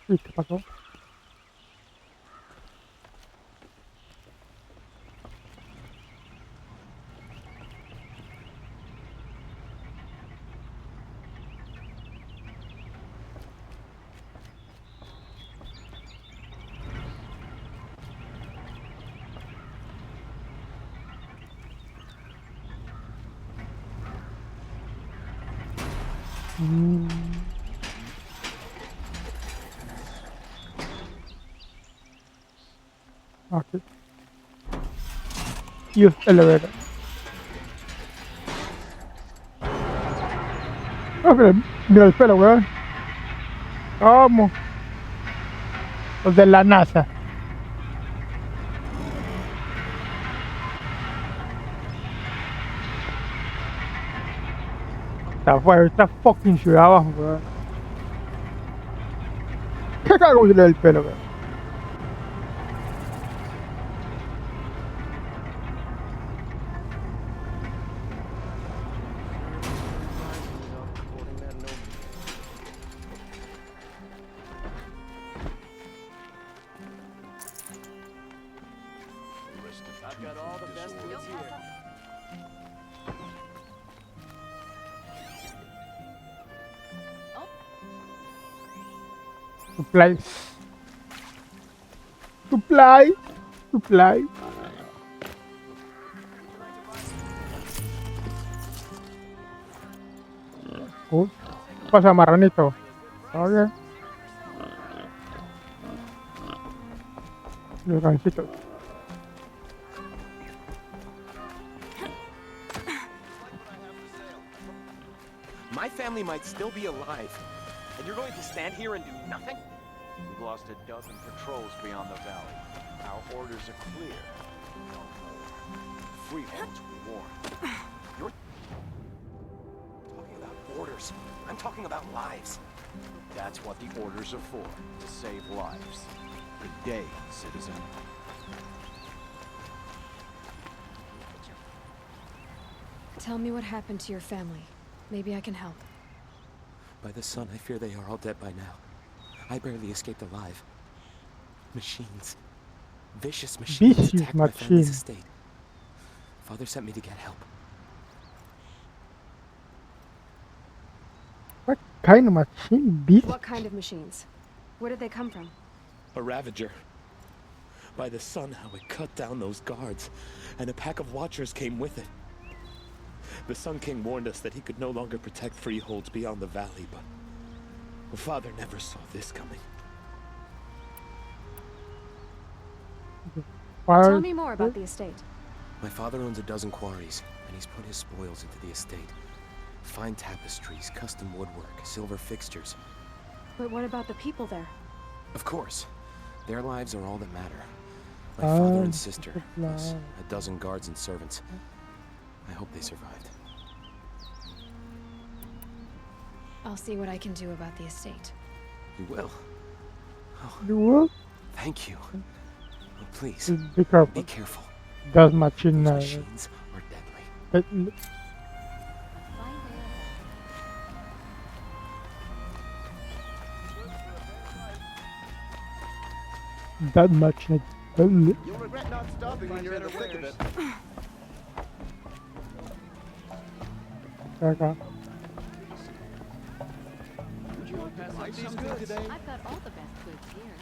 ¿Y qué pasó? Mm, aquí. Use elevator. Ah, mira el pelo, weón. Vamos. Los de la NASA. Está fuera, esta fucking ciudad abajo, weón. ¿Qué cago en el pelo, weón? I've got all the best goods here. Supply. Supply. Supply. ¿Qué pasa, marranito? ¿Todo bien? Los gancitos. My family might still be alive, and you're going to stand here and do nothing? We've lost a dozen patrols beyond the valley. Our orders are clear. No more. Freeholds rewarned. You're talking about orders. I'm talking about lives. That's what the orders are for, to save lives. Good day, citizen. Tell me what happened to your family. Maybe I can help. By the sun, I fear they are all dead by now. I barely escaped alive. Machines. Vicious machines Vicious attacked my family's machine. estate. Father sent me to get help. What kind of machine? Beast? What kind of machines? Where did they come from? A Ravager. By the sun, how it cut down those guards, and a pack of watchers came with it. The Sun King warned us that he could no longer protect freeholds beyond the valley, but Father never saw this coming. Tell me more about the estate. My father owns a dozen quarries, and he's put his spoils into the estate. Fine tapestries, custom woodwork, silver fixtures. But what about the people there? Of course. Their lives are all that matter. My father and sister, plus a dozen guards and servants. I hope they survived. I'll see what I can do about the estate. You will? Oh, You will? thank you. Oh, please, Just be careful. be careful. That machine. Those machines are deadly. That machine. You'll regret not stopping when you're in the thick of it. Acá. Would you like to buy something today? I've got all the best goods here.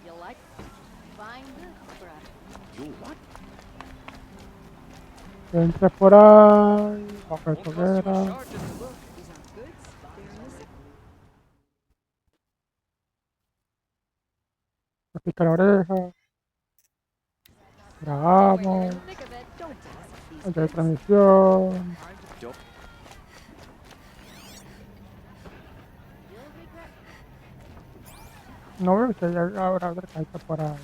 You'll like fine goods, brother. You what? Entra por ahí. Baja esta hoguera. These are goods. Me pica la oreja. Grabamos. Thick of it. Don't ask these El de transmisión. Don't. You'll regret. No veo si hay ahora otra cajita por ahí.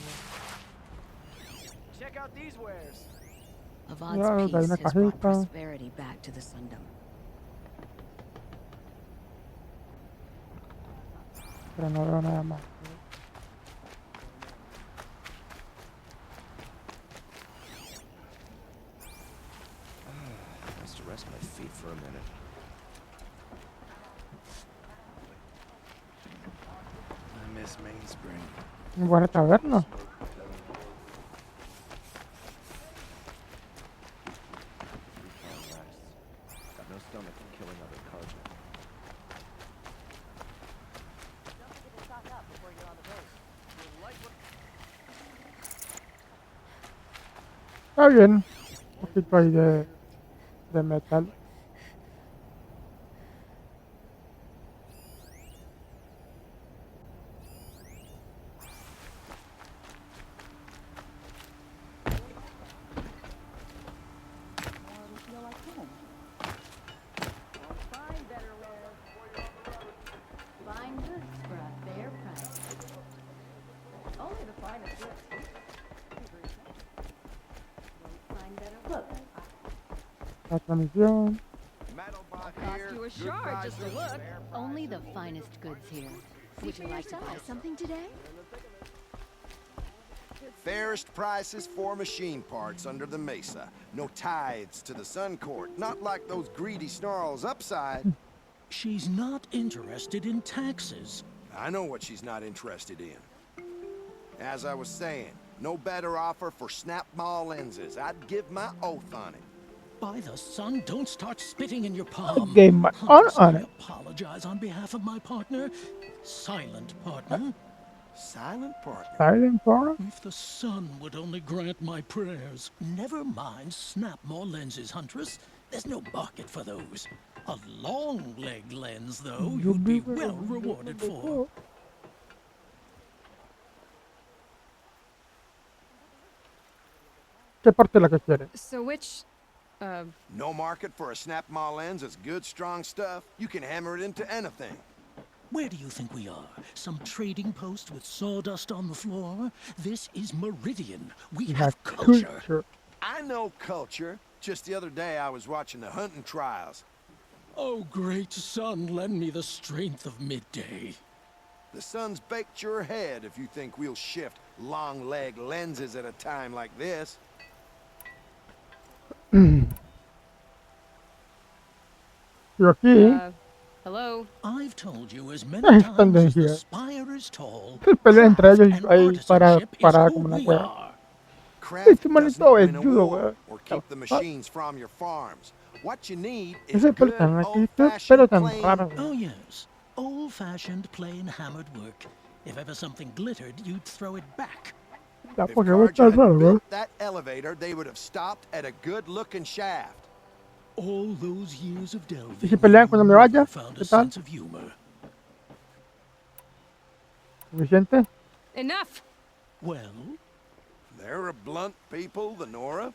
Check out these wares. Avad's Ya, hay peace una has brought cajita. prosperity back to the Sundom. Pero no veo nada más. Nice to rest my feet for a minute. this mainspring. Buena taberna. Got no stomach for killing other Carja. Está bien. Un poquito ahí de metal. Find goods for a fair price. Only the finest goods. Find better look. La transmisión. Cost you a shard just to look. Only the finest goods here. Would you like to buy something today? Fairest prices for machine parts under the mesa. No tithes to the Sun Court. Not like those greedy snarls upside. She's not interested in taxes. I know what she's not interested in. As I was saying, no better offer for snap mall lenses. I'd give my oath on it. By the sun, don't start spitting in your palm. Game on Huntress, on I it. apologize on behalf of my partner. Silent partner. Silent partner. Silent for If the sun would only grant my prayers. Never mind snap more lenses, Huntress. There's no market for those. A long leg lens, though, you'd be well rewarded for. ¿Qué parte es la que quiere? So which, No market for a snap mall lens is good, strong stuff. You can hammer it into anything. Where do you think we are? Some trading post with sawdust on the floor? This is Meridian. We have culture. I know culture. Just the other day I was watching the hunting trials. Oh, great sun, lend me the strength of midday. The sun's baked your head if you think we'll shift long leg lenses at a time like this. Yo aquí, hello? I've told you as Ahí many están times as the de spire is tall. se pelean entre ellos Craft ahí and para artisanship is como who una we wea. are. Craft Este doesn't manito win a velludo, war weón. or keep the machines from your farms. What you need is Ese pelo good tan aquí, qué pelo old-fashioned tan plain. raro. Oh, yes. Old-fashioned, plain, hammered work. If ever something glittered, you'd throw it back. Ya, If porque vos Carja estás had raro, ¿no? built that elevator, they would have stopped at a good-looking shaft. All those years of delving, ¿Y si pelean cuando me you vaya? never found a ¿Qué tal? sense of humor. ¿Suficiente? Enough! Well, They're a blunt people, the Nora.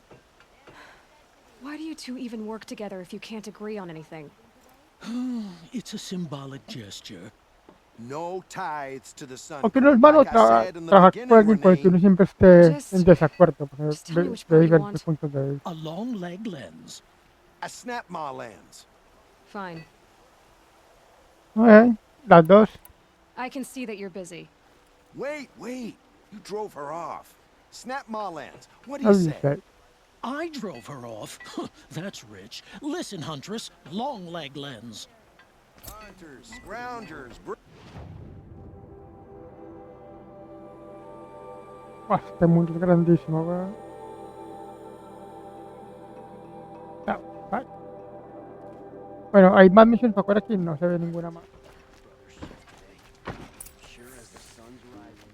Why do you two even work together if you can't agree on anything? it's a symbolic gesture. No tithes to the Sun Aunque no es Court. malo Like I said in the trabajar con beginning, alguien con el que uno Renee, siempre esté Just- en desacuerdo, porque just tell me which de part you diferentes want. puntos de vista. A long leg lens. a snap ma lens. Fine. Ok, las dos. I can see that you're busy. Wait. You drove her off. Snap ma lens. What do As you you say? say. I drove her off. That's rich. Listen, Huntress, long leg lens. Hunters, scroungers, Este mundo es grandísimo, weón. Ah, vale. Bueno, hay más misiones para afuera aquí, no se ve ninguna más. Sure as the sun's rising.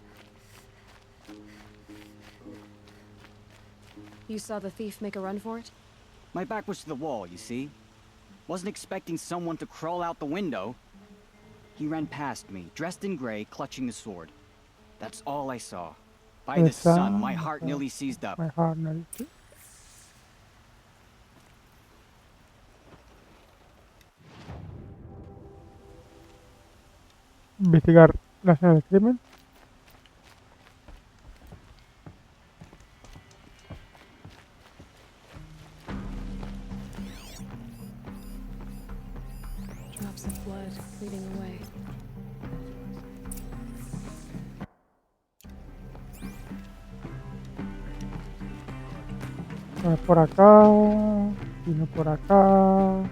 You saw the thief make a run for it? My back was to the wall, you see? Wasn't expecting someone to crawl out the window. He ran past me, dressed in gray, clutching the sword. That's all I saw. By the sun, my heart nearly seized up. My heart nearly seized. Investigar la escena del crimen. Drops of blood leading away. Uno por acá. Y uno por acá.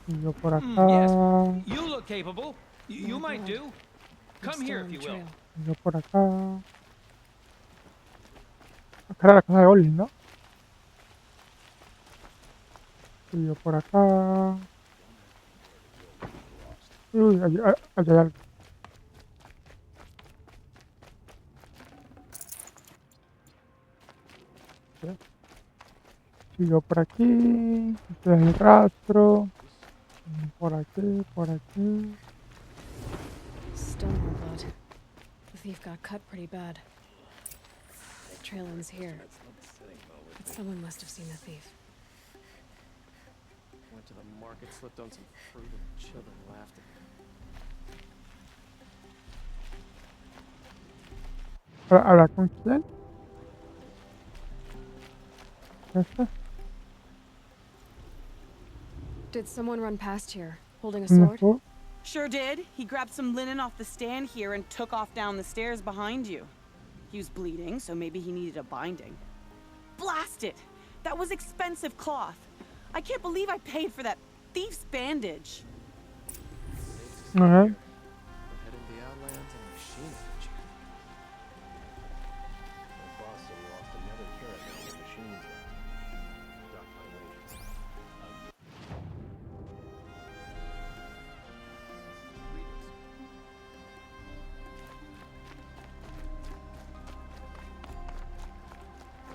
Y yo por acá. You look capable. You might do. Come here if you will. Yo por acá. Acá era la casa de Oli, ¿no? Y yo por acá. Uy, allá hay algo. Sigo por aquí. Este es el rastro. Por aquí, por aquí. Still more blood. The thief got cut pretty bad. The trail ends here. But someone must have seen the thief. Went to the market, slipped on some fruit, and children laughed at me. ¿Habla con quién? ¿Esta? Did someone run past here, holding a ¿Una sword? sword? Sure did. He grabbed some linen off the stand here and took off down the stairs behind you. He was bleeding, so maybe he needed a binding. Blast it! That was expensive cloth. I can't believe I paid for that thief's bandage. Okay. We're heading to the Outlands and Misiones. My boss said he lost another caravan when Misiones left. Docked my wages.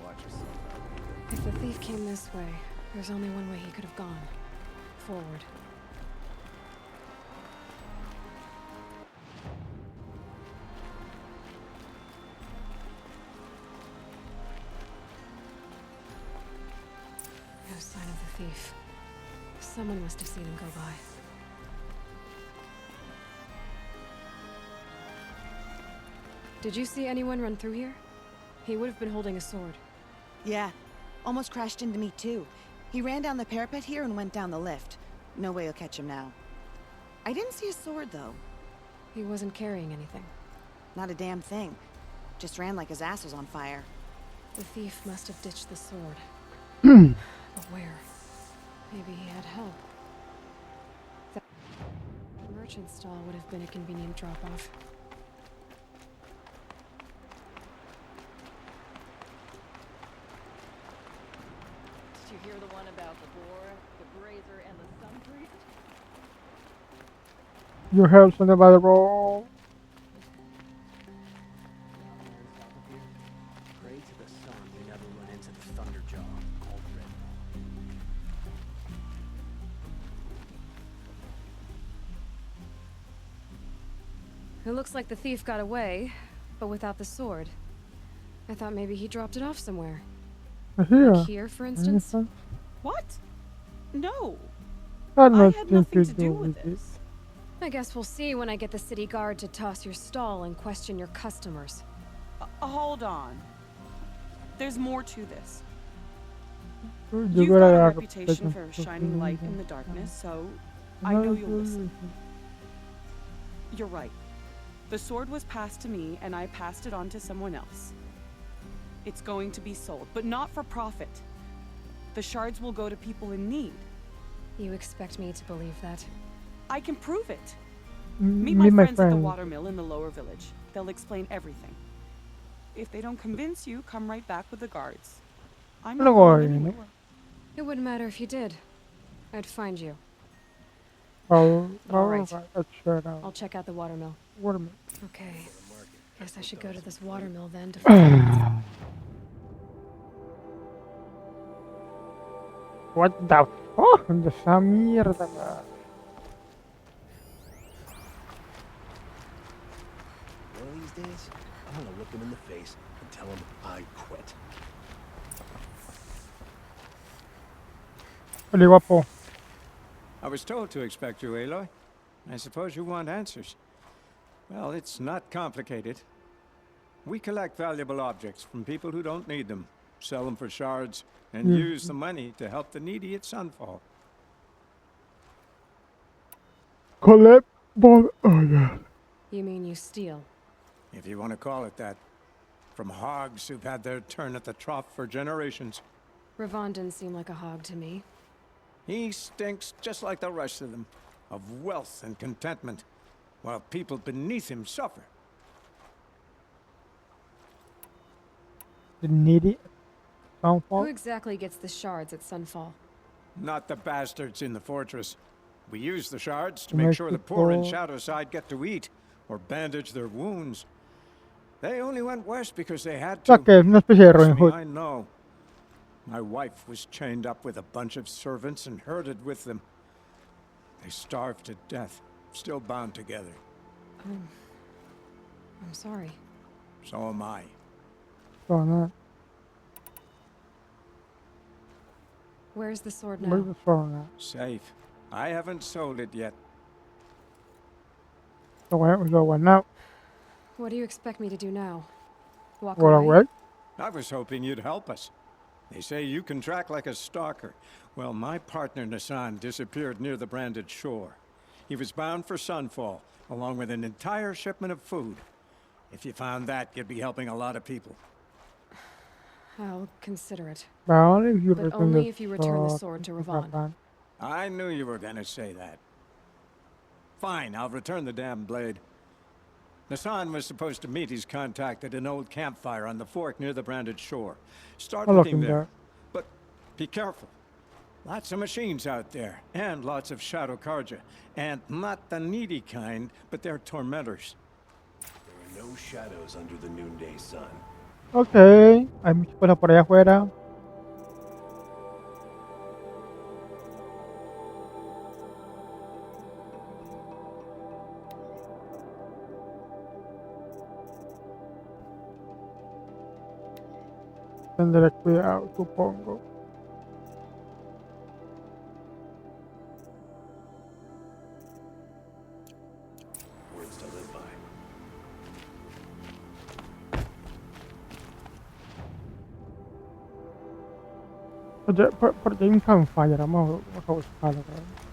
Watch yourself out. If the thief came this way, there's only one way he could have gone. Forward. No sign of the thief. Someone must have seen him go by. Did you see anyone run through here? He would have been holding a sword. Yeah, almost crashed into me too. He ran down the parapet here and went down the lift. No way you'll catch him now. I didn't see a sword though. He wasn't carrying anything. Not a damn thing. Just ran like his ass was on fire. The thief must have ditched the sword. But where? Maybe he had help. The merchant stall would have been a convenient drop-off. Did you hear the one about the boar, the brazier, and the sun priest? You heard something about the roll. Pray to the sun we never run into the Thunderjaw already. It looks like the thief got away, but without the sword. I thought maybe he dropped it off somewhere. Here. Like here, for instance? What? No. I I not had think nothing to to do do with with it. this. I guess we'll see when I get the city guard to toss your stall and question your customers. Hold on. There's more to this. Yo You've creo got a que reputation for shining light in the darkness, so I know you'll listen. You're right. The sword was passed to me, and I passed it on to someone else. It's going to be sold, but not for profit. The shards will go to people in need. You expect me to believe that? I can prove it. Meet Meet my my friends at the friend. watermill in the lower village. They'll explain everything. If they don't convince you, come right back with the guards. I'm not No going worry, anywhere. no. It wouldn't matter if you did. I'd find you. All Alright. right, let's check it out. I'll check out the watermill. Watermelon. Okay. Guess I should go to this watermill then to find out. What the fuck? De esa mierda, man. One of these days, I'm gonna look him in the face and tell him I quit. Oli guapo. I was told to expect you, Aloy. I suppose you want answers. Well, it's not complicated. We collect valuable objects from people who don't need them, sell them for shards, and use the money to help the needy at Sunfall. Collect ball. Oh, yeah. You mean you steal? If you want to call it that. From hogs who've had their turn at the trough for generations. Ravon didn't seem like a hog to me. He stinks just like the rest of them, of wealth and contentment. while people beneath him suffer. The needy Who downfall. exactly gets the shards at Sunfall? Not the bastards in the fortress. We use the shards to To make make sure the poor in people- Shadowside get to eat or bandage their wounds. They only went west because they had to. O sea que es una especie de Trust Robin me, Hood. I know. My wife was chained up with a bunch of servants and herded with them. They starved to death, still bound together. I'm sorry. So am I. So, no. Where's the sword Where's now? the sword now? Safe. I haven't sold it yet. So what now? What do you expect me to do now? Walk What away? away? I was hoping you'd help us. They say you can track like a stalker. Well, my partner Nassan disappeared near the branded shore. He was bound for Sunfall, along with an entire shipment of food. If you found that, you'd be helping a lot of people. I'll consider it. But only if you But return only the if you return the sword to Ravon. I knew you were gonna say that. Fine, I'll return the damn blade. Nassan was supposed to meet his contact at an old campfire on the fork near the branded shore. Start I'll look looking in there. there. But be careful. Lots of machines out there, and lots of Shadow Carja. And not the needy kind, but they're tormentors. There are no shadows under the noonday sun. Ok, hay muchas cosas por allá afuera. Tendré cuidado, supongo. Words to live by. Oye, porque hay un campfire, vamos a buscarlo. ¿Verdad?